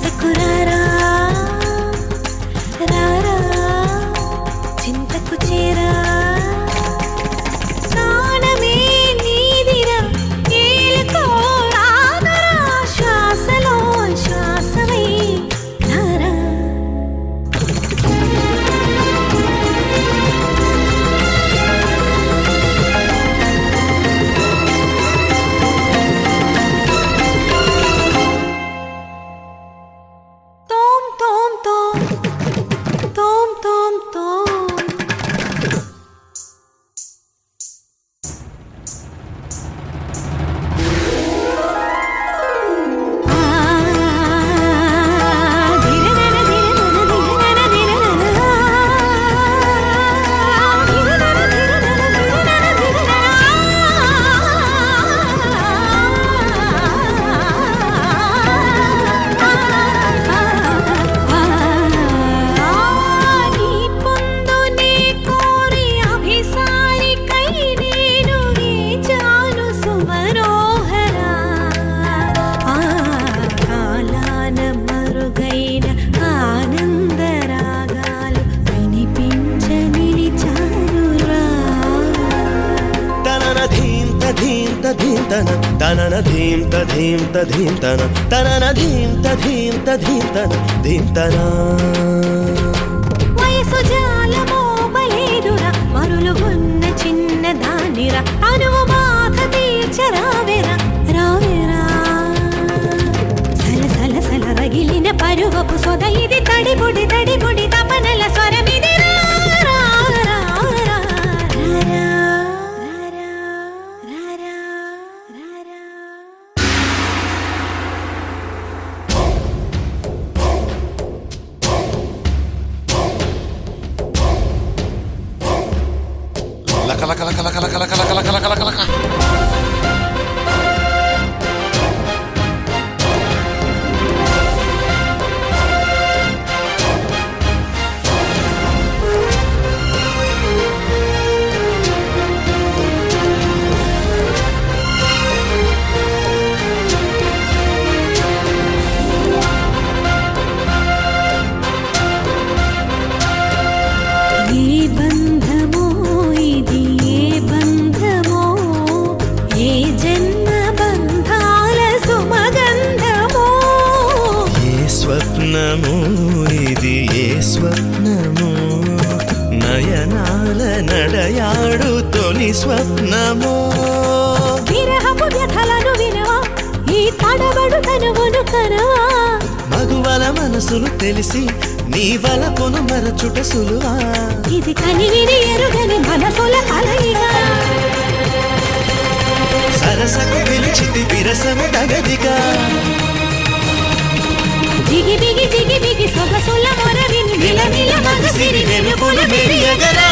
వలసకురారా రారా చింతకు చేరా ప్రాణమే నీదిరా ఏలుకో రాగరా శ్వాసలో శ్వాసమై రారా తనన ధీం తధీం తధీం తన తనన ధీం తధీం తధీం తన ధీం తనా వయసు జాలమో బలేదురా మరులుగున్న చిన్న దానిరా అనువు బాధ తీర్చరావేరా రావేరా సల సల సల రగిలిన పరువపు సొద ఇది తడిబుడి తడిబుడి తపనల స్వరమిది లక లక లక లక లక లక లక లక లక లక లక ఇది ఏ స్వప్నము నయనాల నడయాడు తొలి స్వప్నము విరహపు వ్యథలను వినవా ఈ తడబడు తనువును కనవా మగువల మనసులు తెలిసి నీ వలపును మరచుట సులువా ఇది కనివిని ఎరుగని మనసుల కలయిగా సరసకు పిలిచితి విరసము తగదిగా బిగి బిగి బిగి బిగి సొగసుల మొరవిని నిల నిల మగసిరి వెలుగులు మెరియగరా